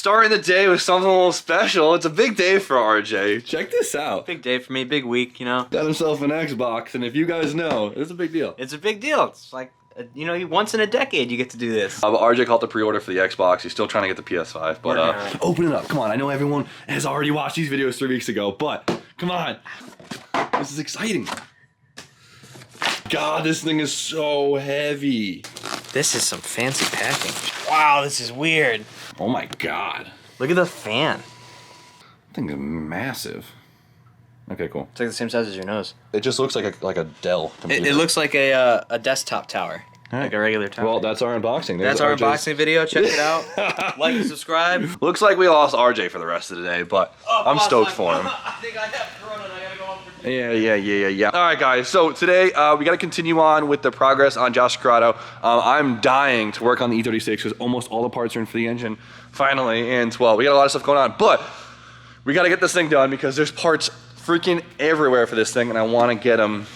starting the day with something a little special. It's a big day for RJ. Check this out. Big day for me, big week, you know. Got himself an Xbox, and if you guys know, it's a big deal. It's a big deal. It's like, you know, once in a decade you get to do this. But RJ called the pre-order for the Xbox. He's still trying to get the PS5, but Open it up. Come on. I know everyone has already watched these videos 3 weeks ago, but come on. This is exciting. God, this thing is so heavy. This is some fancy packing. Wow, this is weird. Oh my God. Look at the fan. That thing is massive. Okay, cool. It's like the same size as your nose. it just looks like a Dell computer. It looks like a desktop tower. All right. Like a regular tower. Well, that's our unboxing. That's our unboxing video. Check it out. Like and subscribe. Looks like we lost RJ for the rest of the day, but I'm stoked for him. I think I have Corrado and I gotta go on for Yeah. All right, guys. So today we got to continue on with the progress on Josh Corrado. I'm dying to work on the E36 because almost all the parts are in for the engine finally, and well, we got a lot of stuff going on, but we got to get this thing done because there's parts freaking everywhere for this thing, and I want to get them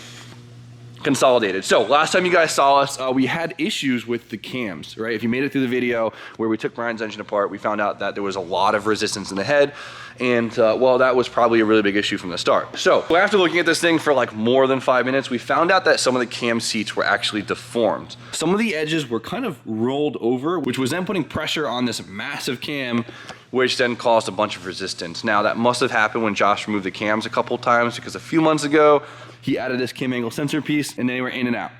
consolidated. So last time you guys saw us, we had issues with the cams, right? If you made it through the video where we took Brian's engine apart, we found out that there was a lot of resistance in the head, and well, that was probably a really big issue from the start. So after looking at this thing for like more than 5 minutes, we found out that some of the cam seats were actually deformed. Some of the edges were kind of rolled over, which was then putting pressure on this massive cam, which then caused a bunch of resistance. Now that must have happened when Josh removed the cams a couple times, because a few months ago, he added this cam angle sensor piece and they were in and out.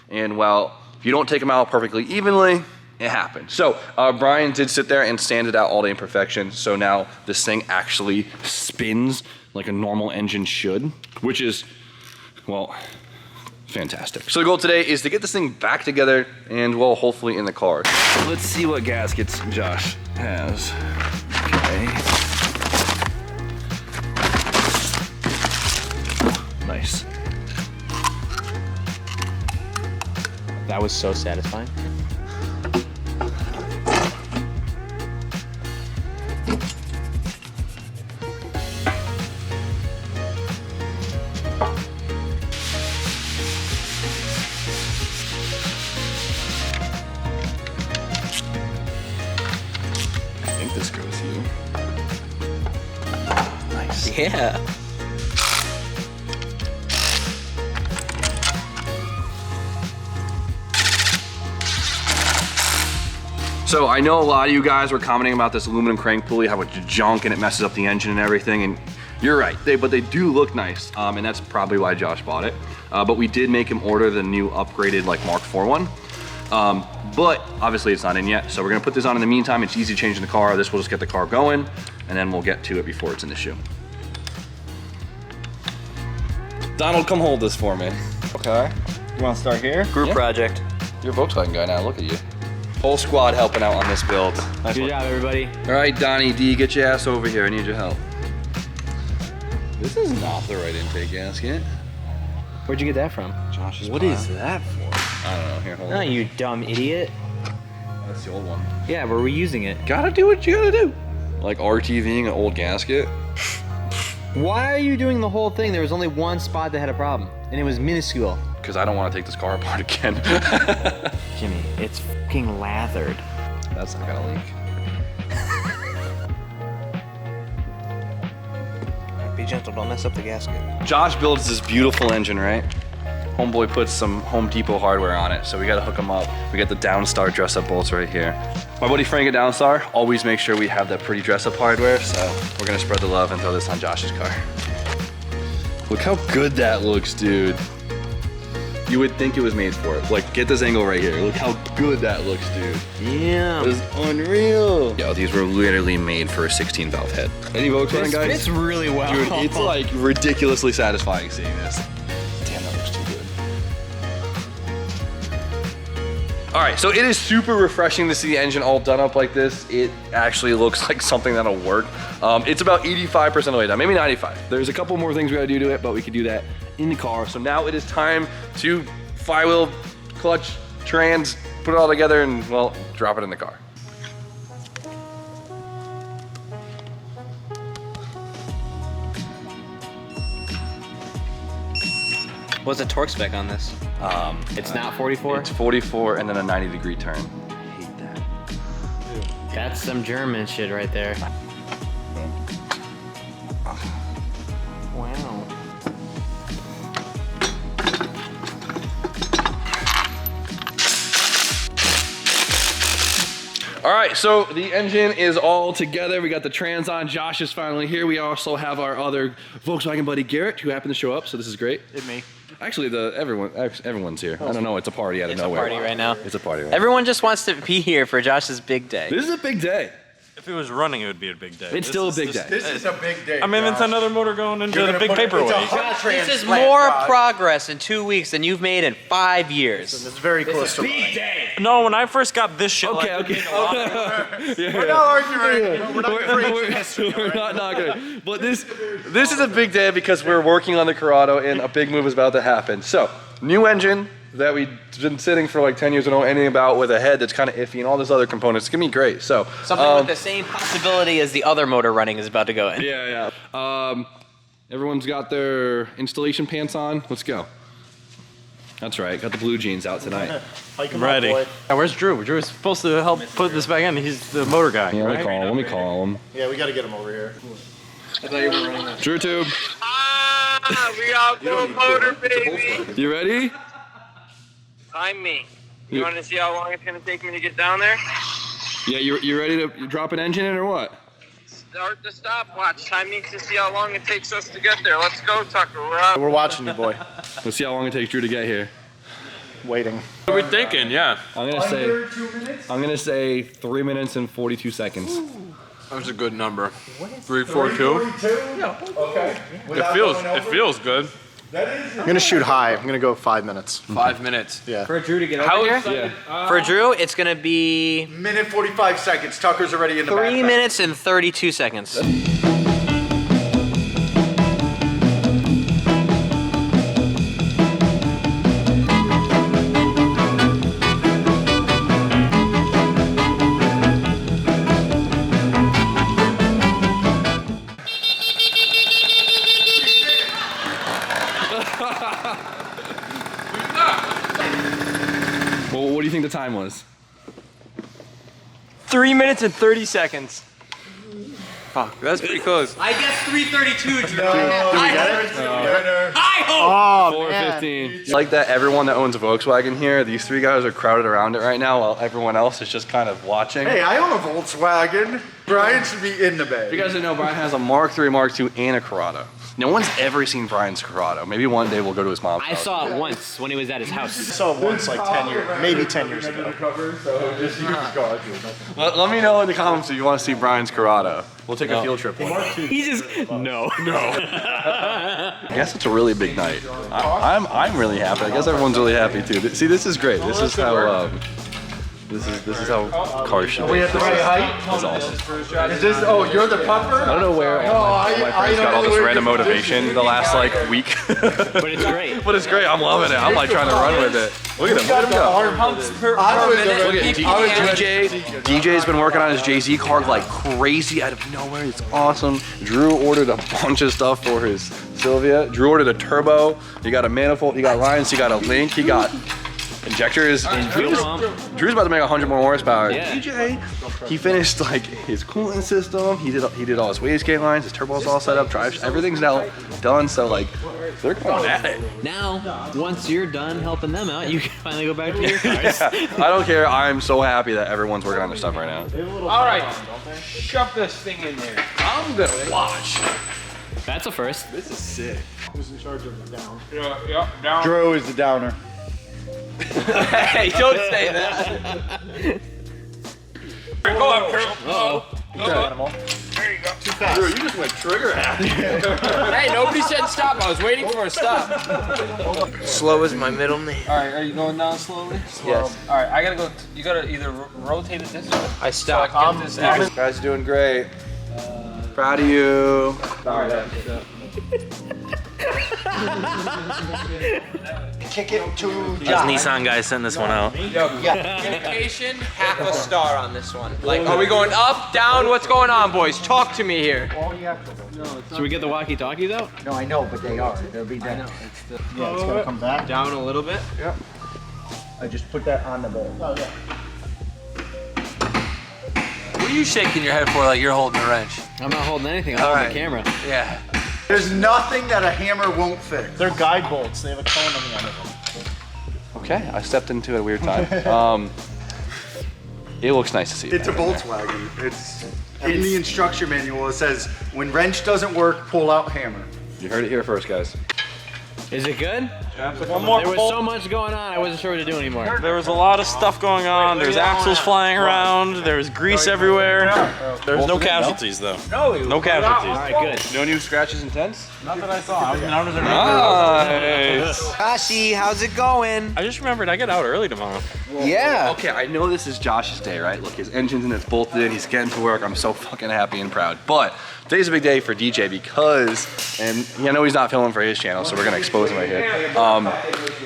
And well, if you don't take them out perfectly evenly, it happens. So Brian did sit there and sanded out all the imperfections. So now this thing actually spins like a normal engine should, which is, well, fantastic. So the goal today is to get this thing back together and, well, hopefully in the car. Let's see what gaskets Josh has. Okay. Nice. That was so satisfying. I think this goes you. Nice. Yeah. So I know a lot of you guys were commenting about this aluminum crank pulley, how it's junk and it messes up the engine and everything, and you're right, but they do look nice, and that's probably why Josh bought it. But we did make him order the new upgraded like Mark IV one, but obviously it's not in yet, so we're gonna put this on in the meantime. It's easy to change in the car. This will just get the car going, and then we'll get to it before it's in the shoe. Donald, come hold this for me. Okay. You want to start here? Group project. You're a Volkswagen guy now, look at you. Whole squad helping out on this build. Nice Good job, everybody. All right, Donnie D, get your ass over here. I need your help. This is not the right intake gasket. Where'd you get that from? Josh's What pile. is that for? I don't know. Here, hold No, on. you dumb idiot. That's the old one. Yeah, we're reusing it. Gotta do what you gotta do. Like RTVing an old gasket. Why are you doing the whole thing? There was only one spot that had a problem, and it was minuscule. Because I don't want to take this car apart again. Jimmy, it's fucking lathered. That's not gonna leak. Be gentle, don't mess up the gasket. Josh builds this beautiful engine, right? Homeboy puts some Home Depot hardware on it, so we gotta hook them up. We got the Downstar dress-up bolts right here. My buddy Frank at Downstar always makes sure we have that pretty dress-up hardware, so we're gonna spread the love and throw this on Josh's car. Look how good that looks, dude. You would think it was made for it. Like, get this angle right here. Look how good that looks, dude. Yeah. That is unreal. Yo, these were literally made for a 16 valve head. Any Volkswagen guys? Fits really well. Dude, it's like ridiculously satisfying seeing this. Damn, that looks too good. All right, so it is super refreshing to see the engine all done up like this. It actually looks like something that'll work. It's about 85% of the way done, maybe 95. There's a couple more things we gotta do to it, but we can do that in the car. So now it is time to flywheel, clutch, trans, put it all together and, well, drop it in the car. What's the torque spec on this? It's not 44? It's 44 and then a 90-degree turn. I hate that. That's some German shit right there. Wow. All right, so the engine is all together. We got the trans on. Josh is finally here. We also have our other Volkswagen buddy Garrett, who happened to show up. So this is great. It's me. Actually, everyone's here. I don't know. It's a party out of nowhere. It's a party right now. It's a party. Right Everyone just wants to be here for Josh's big day. This is a big day. If it was running, it would be a big day. It's still a big day. This is a big day. I mean, it's another motor going into the big paperweight. This is more progress in 2 weeks than you've made in 5 years. It's very close to big day. No, when I first got this shit, Okay. We're not arguing. We're not afraid history. We're not arguing. But this is a big day because we're working on the Corrado and a big move is about to happen. So, new engine that we've been sitting for like 10 years and don't know anything about, with a head that's kind of iffy and all this other components. It's gonna be great. So Something with the same possibility as the other motor running is about to go in. yeah. Everyone's got their installation pants on. Let's go. That's right. Got the blue jeans out tonight. I'm ready. Now, where's Drew? Drew is supposed to help put this back in. He's the motor guy, Yeah, right? let me call him. Yeah, we got to get him over here. I thought you were running that. Drew Tube, We all go motor, baby. you ready? Time me. You want to see how long it's going to take me to get down there? Yeah, you ready to drop an engine in or what? Start the stopwatch. Time needs to see how long it takes us to get there. Let's go, Tucker. We're watching you, boy. Let's see how long it takes Drew to get here. Waiting. What are we thinking? Yeah. I'm gonna say 3 minutes and 42 seconds. That's a good number. 342. Okay. It feels good. I'm gonna shoot high. I'm gonna go 5 minutes. 5 minutes. Yeah. For Drew to get over here? Yeah. For Drew, it's going to be Minute 45 seconds. Tucker's already in the 3 minutes and 32 seconds. Well, what do you think the time was? 3 minutes and 30 seconds. Fuck, that's pretty close. I guess 3:32, Drew. Oh, 4:15. It's like that everyone that owns a Volkswagen here, these three guys are crowded around it right now while everyone else is just kind of watching. Hey, I own a Volkswagen. Brian should be in the bay. If you guys didn't know, Brian has a Mark III, Mark II, and a Corrado. No one's ever seen Brian's Corrado. Maybe one day we'll go to his mom's I house. saw it once when he was at his house. I saw it once like 10 years, maybe 10 years ago. Let me know in the comments if you want to see Brian's Corrado. We'll take a field trip one day. He just, no. I guess it's a really big night. I'm really happy. I guess everyone's really happy too. See, this is great. This is how this is how cars should be. We at the right height? That's awesome. Is this, oh, you're the pupper? I don't know where all my friends got all this random motivation the last like week. But it's great. But it's great. I'm loving it. I'm like trying to run with it. Look at him. Look at him go. Pumps per minute. Look at DJ's been working on his Jay-Z car like crazy out of nowhere. It's awesome. Drew ordered a bunch of stuff for his Silvia. Drew ordered a turbo. He got a manifold. He got lines. He got a link. He got injectors. Drew's about to make 100 more horsepower. Yeah. DJ, he finished like his coolant system. He did all his wastegate lines. His turbo's all set up. Drive, everything's now done. So like they're going at it. Now, once you're done helping them out, you can finally go back to your cars. I don't care. I'm so happy that everyone's working on their stuff right now. All right, shove this thing in there. I'm gonna watch. That's a first. This is sick. Who's in charge of the down? Yeah, down. Drew is the downer. Hey, don't say that. Go up, Drew. Uh-oh. Animal. There you go. Too fast. Drew, you just went trigger happy. Hey, nobody said stop. I was waiting for a stop. Slow is my middle name. All right, are you going down slowly? Yes. All right, I gotta go. You gotta either rotate it this way. I stopped. You guys are doing great. Proud of you. Kick it to Those Nissan guys sent this one out. Communication, half a star on this one. Like, are we going up, down? What's going on, boys? Talk to me here. Should we get the walkie-talkies out? No, I know, but they are. They'll be down. Yeah, it's gonna come back. Down a little bit. I just put that on the bowl. Oh, yeah. What are you shaking your head for like you're holding a wrench? I'm not holding anything. I'm holding the camera. Yeah. There's nothing that a hammer won't fix. They're guide bolts. They have a cone on the end of them. Okay, I stepped into a weird time. It looks nice to see. It's a Volkswagen. It's in the instruction manual. It says when wrench doesn't work, pull out hammer. You heard it here first, guys. Is it good? One more There was so much going on, I wasn't sure what to do anymore. There was a lot of stuff going on. There's axles flying around. There was grease everywhere. There's no casualties though. No casualties. All right, good. No new scratches and dents? Not that I saw. Nice. Kashi, how's it going? I just remembered I get out early tomorrow. Yeah. Okay, I know this is Josh's day, right? Look, his engine's in, it's bolted in, he's getting to work. I'm so fucking happy and proud. But today's a big day for DJ because, and I know he's not filming for his channel, so we're gonna expose him right here.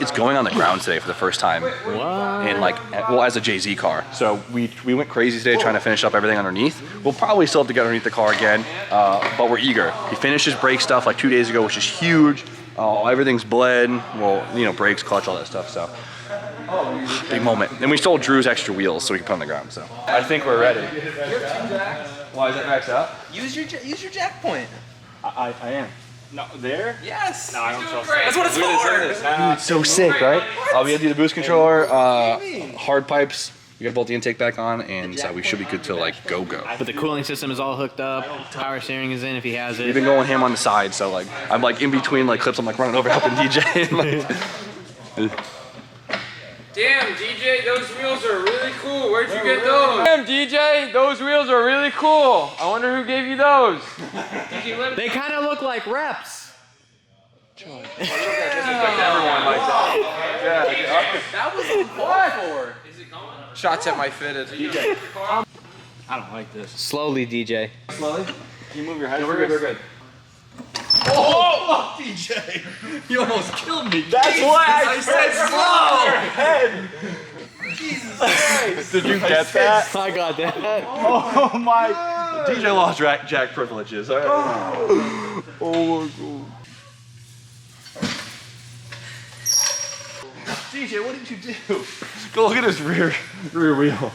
It's going on the ground today for the first time in like, well, as a JZ car. So we went crazy today trying to finish up everything underneath. We'll probably still have to get underneath the car again, but we're eager. He finished his brake stuff like 2 days ago, which is huge. Everything's bled, well, you know, brakes, clutch, all that stuff, so. Big moment. And we stole Drew's extra wheels so we can put on the ground, so. I think we're ready. Why is that maxed out? Use your jack point. I am. No, there? Yes. No, I don't trust That's what it's for. It's so sick, right? We gotta do the boost controller, hard pipes. We gotta bolt the intake back on, and we should be good to like go. But the cooling system is all hooked up. Power steering is in if he has it. We've been going ham on the side, so like I'm like in between like clips. I'm like running over helping DJ. Damn, DJ, those wheels are really cool. Where'd you get those? Damn, DJ, those wheels are really cool. I wonder who gave you those. They kind of look like reps. That was what? Is it going? Shots at my fitted. I don't like this. Slowly, DJ. Can you move your head? We're good. Oh, DJ! You almost killed me. That's why I said slow! Jesus Christ! Did you get that? I got that. Oh my. DJ lost jack privileges. All right. Oh my god. DJ, what did you do? Go look at his rear wheel.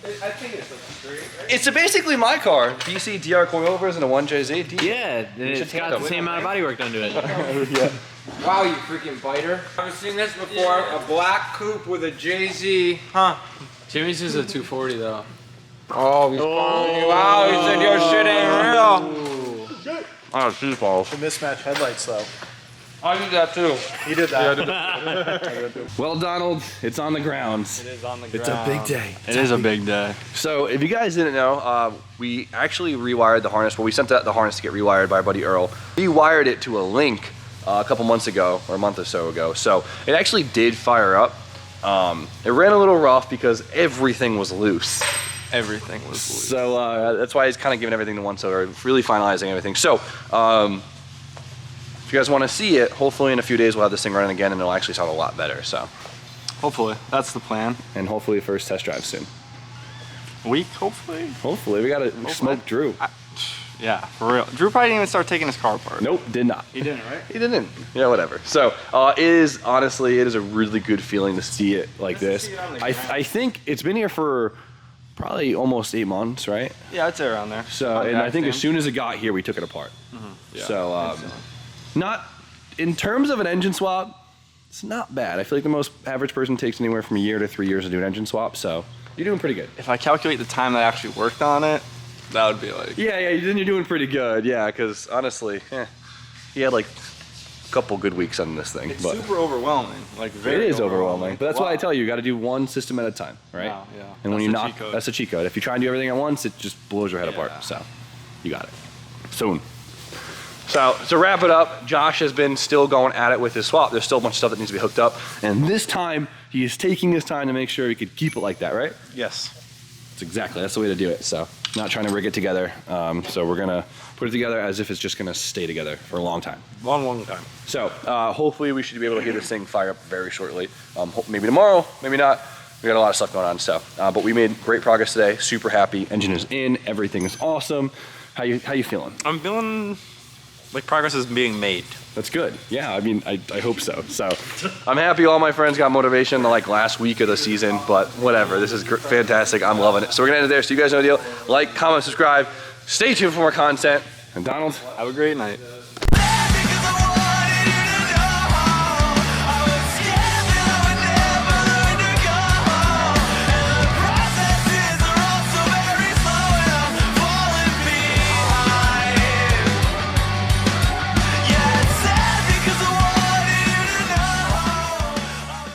I think it's like straight, right? It's basically my car. DC DR coilovers and a 1JZ. Yeah, and it's got the same amount of body work done to it. Yeah. Wow, you freaking biter. I've seen this before. A black coupe with a JZ. Huh. Jimmy's is a 240 though. Oh, he's calling you out. He said your shit ain't real. Oh, she's balls. The mismatched headlights though. I did that too. He did that. Well, Donald, it's on the ground. It is on the ground. It's a big day. It is a big day. So if you guys didn't know, we actually rewired the harness. Well, we sent the harness to get rewired by our buddy Earl. We wired it to a link a couple months ago, or a month or so ago. So it actually did fire up. It ran a little rough because everything was loose. Everything was loose. So that's why he's kind of giving everything to one. So we're really finalizing everything. So if you guys want to see it, hopefully in a few days we'll have this thing running again and it'll actually sound a lot better. So Hopefully. That's the plan. and hopefully first test drive soon. A week, hopefully. Hopefully we gotta smoke Drew. Yeah, for real. Drew probably didn't even start taking his car apart. Nope, did not. He didn't, right? He didn't. Yeah, whatever. So it is honestly, it is a really good feeling to see it like this. I think it's been here for probably almost 8 months, right? Yeah, it's around there. So and I think as soon as it got here, we took it apart. Yeah. So not in terms of an engine swap, it's not bad. I feel like the most average person takes anywhere from a year to 3 years to do an engine swap. So you're doing pretty good. If I calculate the time that I actually worked on it, that would be like. Yeah, then you're doing pretty good. Yeah, because honestly, he had like a couple good weeks on this thing. It's but super overwhelming. Like very it is overwhelming. But that's why I tell you, you got to do one system at a time, right? Wow, yeah. And when That's you the knock, cheat code. that's a cheat code. If you try and do everything at once, it just blows your head apart. So you got it. Soon. So to wrap it up, Josh has been still going at it with his swap. There's still a bunch of stuff that needs to be hooked up. And this time, he is taking his time to make sure he could keep it like that, right? Yes. That's the way to do it. So not trying to rig it together. So we're going to put it together as if it's just going to stay together for a long time. Long time. So hopefully we should be able to hear this thing fire up very shortly. Maybe tomorrow, maybe not. We got a lot of stuff going on. So, but we made great progress today. Super happy. Engine is in. Everything is awesome. How you feeling? I'm feeling Like progress is being made. That's good. Yeah, I mean, I hope so. So I'm happy all my friends got motivation the like last week of the season, but whatever. This is fantastic. I'm loving it. So we're gonna end it there. So you guys know the deal. Like, comment, subscribe. Stay tuned for more content. And Donald, Have a great night.